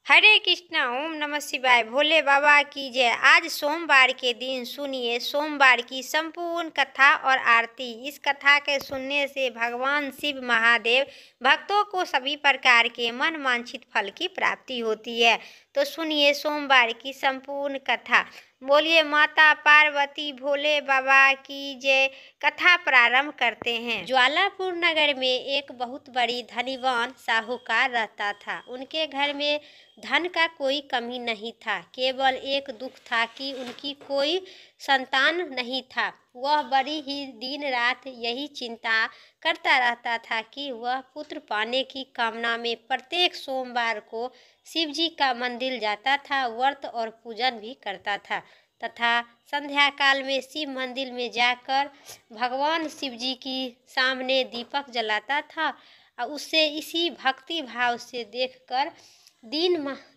हरे कृष्णा। ओम नमः शिवाय। भोले बाबा की जय। आज सोमवार के दिन सुनिए सोमवार की संपूर्ण कथा और आरती। इस कथा के सुनने से भगवान शिव महादेव भक्तों को सभी प्रकार के मन वांछित फल की प्राप्ति होती है। तो सुनिए सोमवार की संपूर्ण कथा। बोलिए माता पार्वती भोले बाबा की जय। कथा प्रारंभ करते हैं। ज्वालापुर नगर में एक बहुत बड़ी धनीवान साहूकार रहता था। उनके घर में धन का कोई कमी नहीं था, केवल एक दुख था कि उनकी कोई संतान नहीं था। वह बड़ी ही दिन रात यही चिंता करता रहता था कि वह पुत्र पाने की कामना में प्रत्येक सोमवार को शिव जी का मंदिर जाता था, व्रत और पूजन भी करता था तथा संध्या काल में शिव मंदिर में जाकर भगवान शिव जी की सामने दीपक जलाता था। और उसे इसी भक्ति भाव से देखकर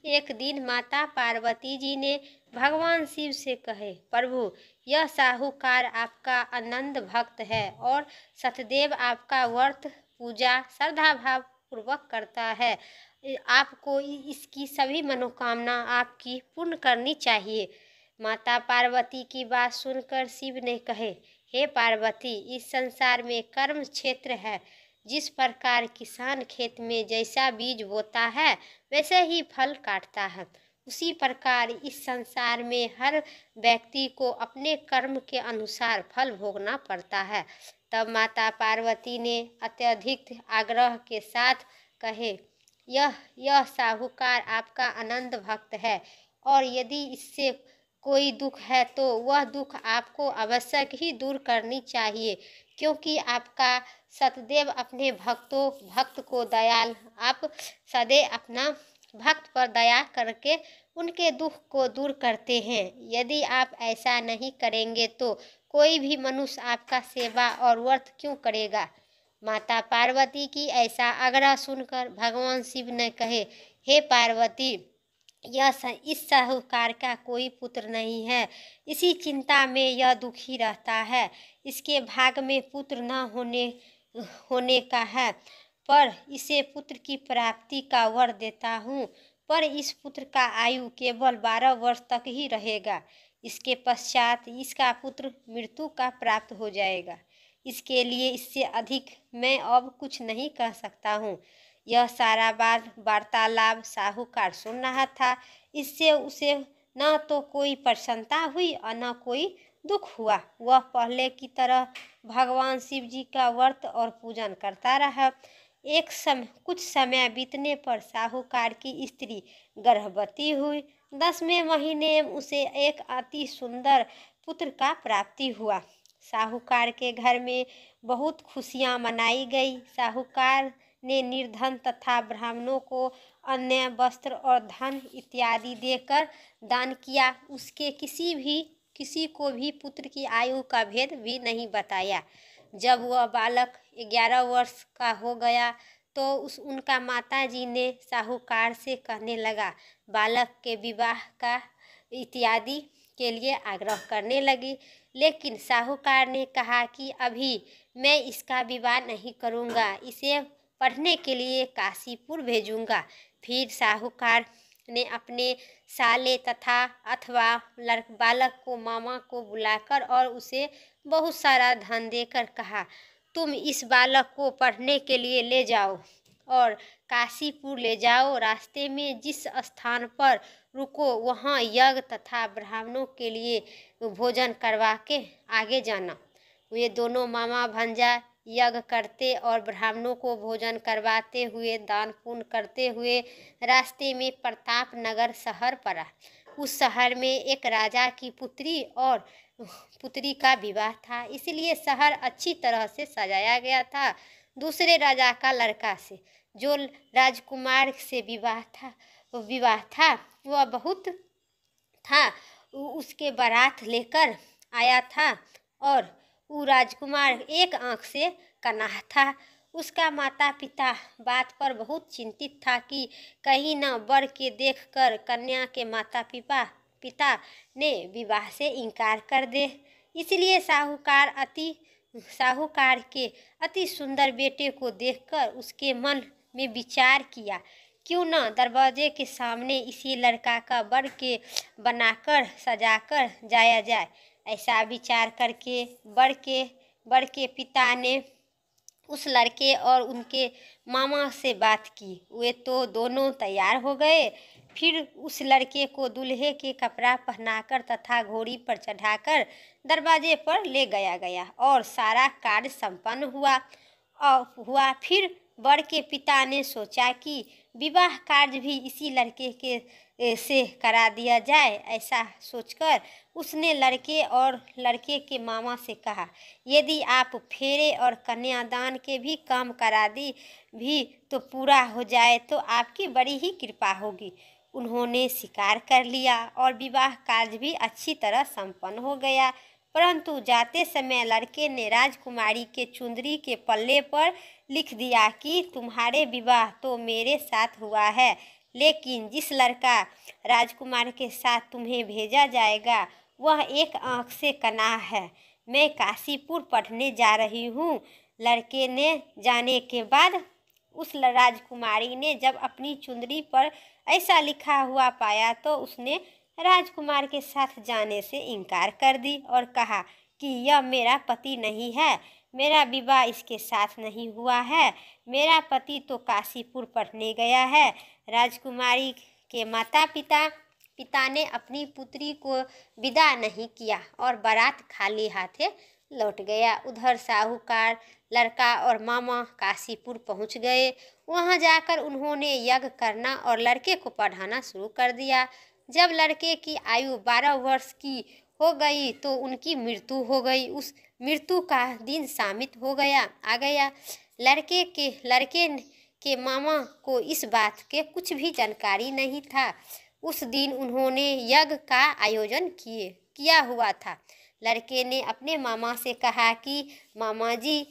एक दिन माता पार्वती जी ने भगवान शिव से कहे, प्रभु यह साहूकार आपका आनंद भक्त है और सतदेव आपका व्रत पूजा श्रद्धा भाव पूर्वक करता है। आपको इसकी सभी मनोकामना आपकी पूर्ण करनी चाहिए। माता पार्वती की बात सुनकर शिव ने कहे, हे पार्वती, इस संसार में कर्म क्षेत्र है। जिस प्रकार किसान खेत में जैसा बीज बोता है वैसे ही फल काटता है, उसी प्रकार इस संसार में हर व्यक्ति को अपने कर्म के अनुसार फल भोगना पड़ता है। तब माता पार्वती ने अत्यधिक आग्रह के साथ कहे, यह साहूकार आपका आनंद भक्त है और यदि इससे कोई दुख है तो वह दुख आपको आवश्यक ही दूर करनी चाहिए, क्योंकि आपका सतदेव अपने भक्त को दयाल, आप सदैव अपना भक्त पर दया करके उनके दुख को दूर करते हैं। यदि आप ऐसा नहीं करेंगे तो कोई भी मनुष्य आपका सेवा और व्रत क्यों करेगा। माता पार्वती की ऐसा आग्रह सुनकर भगवान शिव ने कहे, हे पार्वती, इस साहूकार का कोई पुत्र नहीं है। इसी चिंता में यह दुखी रहता है। इसके भाग में पुत्र न होने का है, पर इसे पुत्र की प्राप्ति का वर देता हूँ। पर इस पुत्र का आयु केवल 12 वर्ष तक ही रहेगा। इसके पश्चात इसका पुत्र मृत्यु का प्राप्त हो जाएगा। इसके लिए इससे अधिक मैं अब कुछ नहीं कह सकता हूँ। यह सारा वार्तालाप साहूकार सुन रहा था। इससे उसे न तो कोई प्रसन्नता हुई और न कोई दुख हुआ। वह पहले की तरह भगवान शिव जी का व्रत और पूजन करता रहा। कुछ समय बीतने पर साहूकार की स्त्री गर्भवती हुई। 10वें महीने में उसे एक अति सुंदर पुत्र का प्राप्ति हुआ। साहूकार के घर में बहुत खुशियां मनाई गई। साहूकार ने निर्धन तथा ब्राह्मणों को अन्य वस्त्र और धन इत्यादि देकर दान किया। उसके किसी को भी पुत्र की आयु का भेद भी नहीं बताया। जब वह बालक 11 वर्ष का हो गया तो उनका माता जी ने साहूकार से कहने लगा, बालक के विवाह का इत्यादि के लिए आग्रह करने लगी। लेकिन साहूकार ने कहा कि अभी मैं इसका विवाह नहीं करूँगा, इसे पढ़ने के लिए काशीपुर भेजूँगा। फिर साहूकार ने अपने साले तथा अथवा बालक को मामा को बुलाकर और उसे बहुत सारा धन देकर कहा, तुम इस बालक को पढ़ने के लिए ले जाओ और काशीपुर ले जाओ। रास्ते में जिस स्थान पर रुको वहाँ यज्ञ तथा ब्राह्मणों के लिए भोजन करवा के आगे जाना। वे दोनों मामा भंजा यज्ञ करते और ब्राह्मणों को भोजन करवाते हुए दान पुण्य करते हुए रास्ते में प्रताप नगर शहर पड़ा। उस शहर में एक राजा की पुत्री का विवाह था, इसलिए शहर अच्छी तरह से सजाया गया था। दूसरे राजा का लड़का से जो राजकुमार से विवाह था वह बहुत था, उसके बारात लेकर आया था और वो राजकुमार एक आंख से कनाह था। उसका माता पिता बात पर बहुत चिंतित था कि कहीं न वर के देखकर कन्या के माता पिता ने विवाह से इनकार कर दे। इसलिए साहूकार के अति सुंदर बेटे को देखकर उसके मन में विचार किया क्यों ना दरवाजे के सामने इसी लड़का का बर के बनाकर सजाकर जाया जाए। ऐसा विचार करके बर के पिता ने उस लड़के और उनके मामा से बात की। वे तो दोनों तैयार हो गए। फिर उस लड़के को दूल्हे के कपड़ा पहनाकर तथा घोड़ी पर चढ़ाकर दरवाजे पर ले गया और सारा कार्य संपन्न हुआ। फिर बर के पिता ने सोचा कि विवाह कार्य भी इसी लड़के के से करा दिया जाए। ऐसा सोचकर उसने लड़के और लड़के के मामा से कहा, यदि आप फेरे और कन्यादान के भी काम करा दी भी तो पूरा हो जाए तो आपकी बड़ी ही कृपा होगी। उन्होंने स्वीकार कर लिया और विवाह कार्य भी अच्छी तरह संपन्न हो गया। परंतु जाते समय लड़के ने राजकुमारी के चुंदरी के पल्ले पर लिख दिया कि तुम्हारे विवाह तो मेरे साथ हुआ है, लेकिन जिस लड़का राजकुमार के साथ तुम्हें भेजा जाएगा वह एक आंख से कना है। मैं काशीपुर पढ़ने जा रही हूँ। लड़के ने जाने के बाद उस राजकुमारी ने जब अपनी चुंदरी पर ऐसा लिखा हुआ पाया तो उसने राजकुमार के साथ जाने से इनकार कर दी और कहा कि यह मेरा पति नहीं है, मेरा विवाह इसके साथ नहीं हुआ है। मेरा पति तो काशीपुर पढ़ने गया है। राजकुमारी के माता पिता ने अपनी पुत्री को विदा नहीं किया और बारात खाली हाथे लौट गया। उधर साहूकार, लड़का और मामा काशीपुर पहुंच गए। वहां जाकर उन्होंने यज्ञ करना और लड़के को पढ़ाना शुरू कर दिया। जब लड़के की आयु 12 वर्ष की हो गई तो उनकी मृत्यु हो गई। उस मृत्यु का दिन शामित आ गया। लड़के के मामा को इस बात के कुछ भी जानकारी नहीं था। उस दिन उन्होंने यज्ञ का आयोजन किया हुआ था। लड़के ने अपने मामा से कहा कि मामा जी,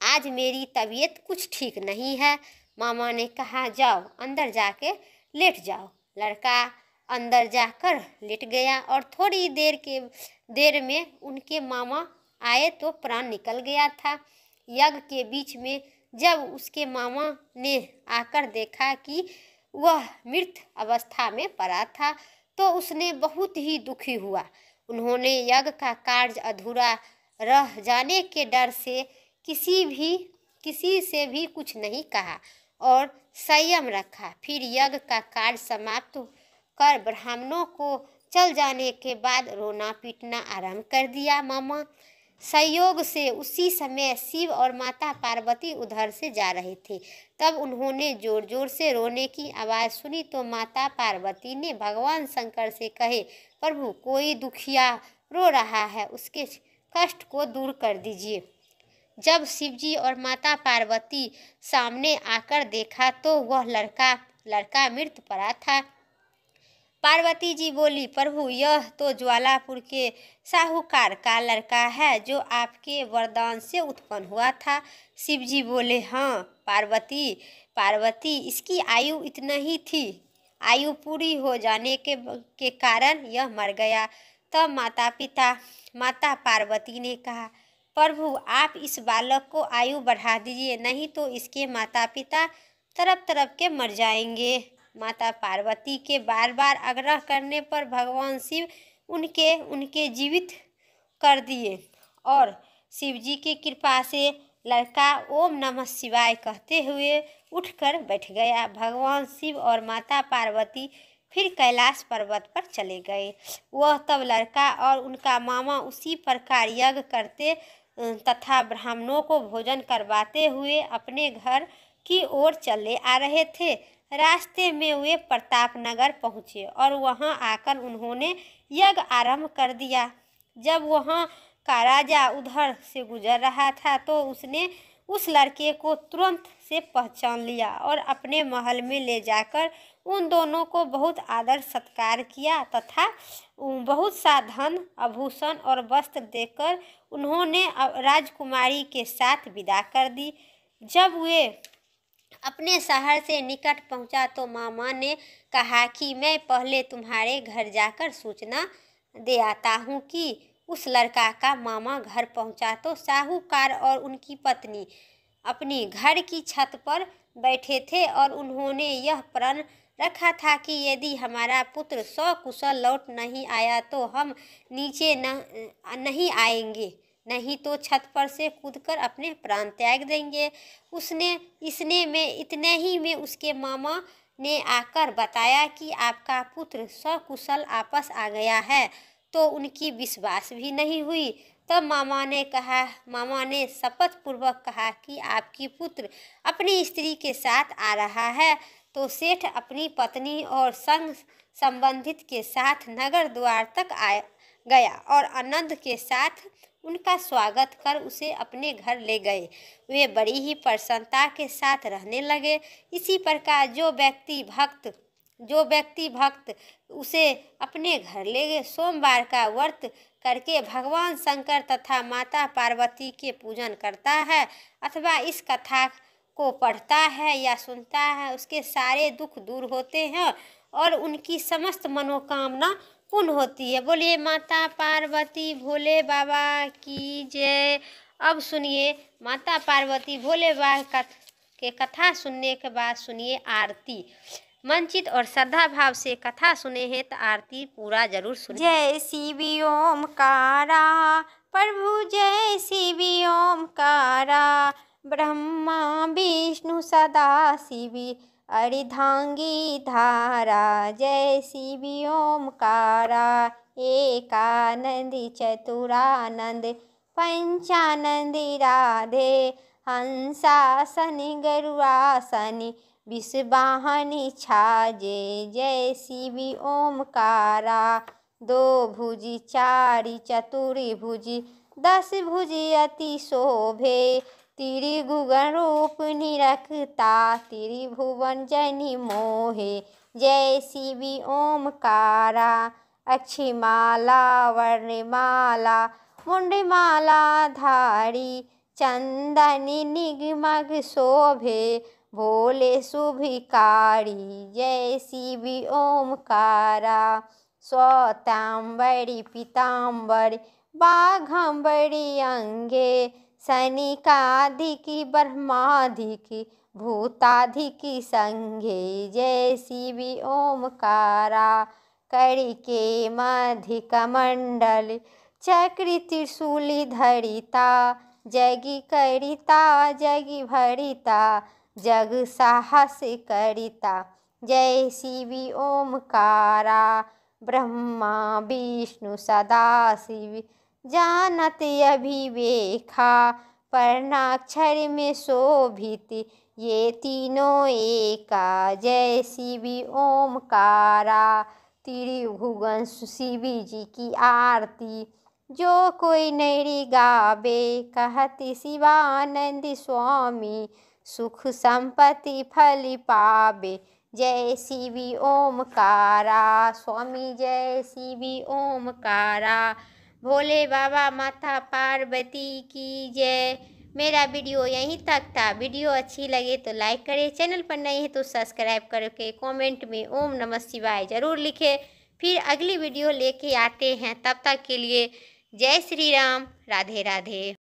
आज मेरी तबीयत कुछ ठीक नहीं है। मामा ने कहा, जाओ अंदर जाके लेट जाओ। लड़का अंदर जाकर लेट गया और थोड़ी देर में उनके मामा आए तो प्राण निकल गया था। यज्ञ के बीच में जब उसके मामा ने आकर देखा कि वह मृत अवस्था में पड़ा था तो उसने बहुत ही दुखी हुआ। उन्होंने यज्ञ का कार्य अधूरा रह जाने के डर से किसी से भी कुछ नहीं कहा और संयम रखा। फिर यज्ञ का कार्य समाप्त कर ब्राह्मणों को चल जाने के बाद रोना पीटना आरंभ कर दिया। मामा संयोग से उसी समय शिव और माता पार्वती उधर से जा रहे थे। तब उन्होंने जोर जोर से रोने की आवाज़ सुनी तो माता पार्वती ने भगवान शंकर से कहे, प्रभु कोई दुखिया रो रहा है, उसके कष्ट को दूर कर दीजिए। जब शिवजी और माता पार्वती सामने आकर देखा तो वह लड़का मृत पड़ा था। पार्वती जी बोली, प्रभु यह तो ज्वालापुर के साहूकार का लड़का है जो आपके वरदान से उत्पन्न हुआ था। शिव जी बोले, हाँ पार्वती इसकी आयु इतना ही थी। आयु पूरी हो जाने के कारण यह मर गया। तब माता पार्वती ने कहा, प्रभु आप इस बालक को आयु बढ़ा दीजिए, नहीं तो इसके माता पिता तरफ के मर जाएंगे। माता पार्वती के बार बार आग्रह करने पर भगवान शिव उनके जीवित कर दिए और शिव जी की कृपा से लड़का ओम नमः शिवाय कहते हुए उठकर बैठ गया। भगवान शिव और माता पार्वती फिर कैलाश पर्वत पर चले गए। वह तब लड़का और उनका मामा उसी प्रकार यज्ञ करते तथा ब्राह्मणों को भोजन करवाते हुए अपने घर की ओर चले आ रहे थे। रास्ते में वे प्रतापनगर पहुँचे और वहां आकर उन्होंने यज्ञ आरंभ कर दिया। जब वहां का राजा उधर से गुजर रहा था तो उसने उस लड़के को तुरंत से पहचान लिया और अपने महल में ले जाकर उन दोनों को बहुत आदर सत्कार किया तथा बहुत सा धन आभूषण और वस्त्र देकर उन्होंने राजकुमारी के साथ विदा कर दी। जब वे अपने शहर से निकट पहुंचा तो मामा ने कहा कि मैं पहले तुम्हारे घर जाकर सूचना दे आता हूँ कि उस लड़का का मामा घर पहुंचा तो साहूकार और उनकी पत्नी अपनी घर की छत पर बैठे थे और उन्होंने यह प्रण रखा था कि यदि हमारा पुत्र सकुशल लौट नहीं आया तो हम नीचे नहीं आएंगे, नहीं तो छत पर से कूदकर अपने प्राण त्याग देंगे। इतने ही में उसके मामा ने आकर बताया कि आपका पुत्र सकुशल वापस आ गया है, तो उनकी विश्वास भी नहीं हुई। तब मामा ने शपथ पूर्वक कहा कि आपकी पुत्र अपनी स्त्री के साथ आ रहा है। तो सेठ अपनी पत्नी और संग संबंधित के साथ नगर द्वार तक गया और आनंद के साथ उनका स्वागत कर उसे अपने घर ले गए। वे बड़ी ही प्रसन्नता के साथ रहने लगे। इसी प्रकार जो व्यक्ति भक्त उसे अपने घर ले गए, सोमवार का व्रत करके भगवान शंकर तथा माता पार्वती के पूजन करता है अथवा इस कथा को पढ़ता है या सुनता है, उसके सारे दुख दूर होते हैं और उनकी समस्त मनोकामना पूर्ण होती है। बोलिए माता पार्वती भोले बाबा की जय। अब सुनिए माता पार्वती भोले बाबा के कथा सुनने के बाद सुनिए आरती। मनचित और श्रद्धा भाव से कथा सुने हैं तो आरती पूरा जरूर सुनिए। जय शिव ओमकारा प्रभु, जय शिव ओमकारा, ब्रह्मा विष्णु सदा शिव अर्धांगी धारा। जय शिव ओमकारा एकानंदी चतुरानंद पंचानंदी राधे, हंसासनि गरुड़ासनि विषवाहनि छाजे। जय शिव ओमकारा दो भुजी चारि चतुरी भुजी 10 भुजी अति शोभे, त्रिगुण रूप निरखता त्रिभुवन जनि मोहे। जय शिव ओमकारा अक्षिमाला वर्णमाला मुंडमाला धारी, चंदनी निगमग शोभे भोले शुभिकारी। जय शिव ओमकारा स्वतांबरी पीतांबरी बाघंबरी अंगे, सनिकाधिकी ब्रह्माधिकी भूताधिकी संघे। जय शिव ओमकारा करिके मधि कमंडल चक्र त्रिशूली धरिता, जगी करिता जगी भरिता जग साहस करिता। जय शिव ओमकारा ब्रह्मा विष्णु सदा शिव जानत अभिवेखा, वर्णाक्षर में शोभित ये तीनों एका। जय शिव ओमकारा त्रिभुवन शिव जी की आरती, जो कोई नैरी गावे कहती शिवानंद स्वामी, सुख संपत्ति फल पावे। जय शिव ओमकारा स्वामी, जय शिव ओमकारा भोले बाबा माता पार्वती की जय। मेरा वीडियो यहीं तक था। वीडियो अच्छी लगे तो लाइक करें, चैनल पर नए हैं तो सब्सक्राइब करके कमेंट में ओम नमः शिवाय ज़रूर लिखें। फिर अगली वीडियो लेके आते हैं, तब तक के लिए जय श्री राम, राधे राधे।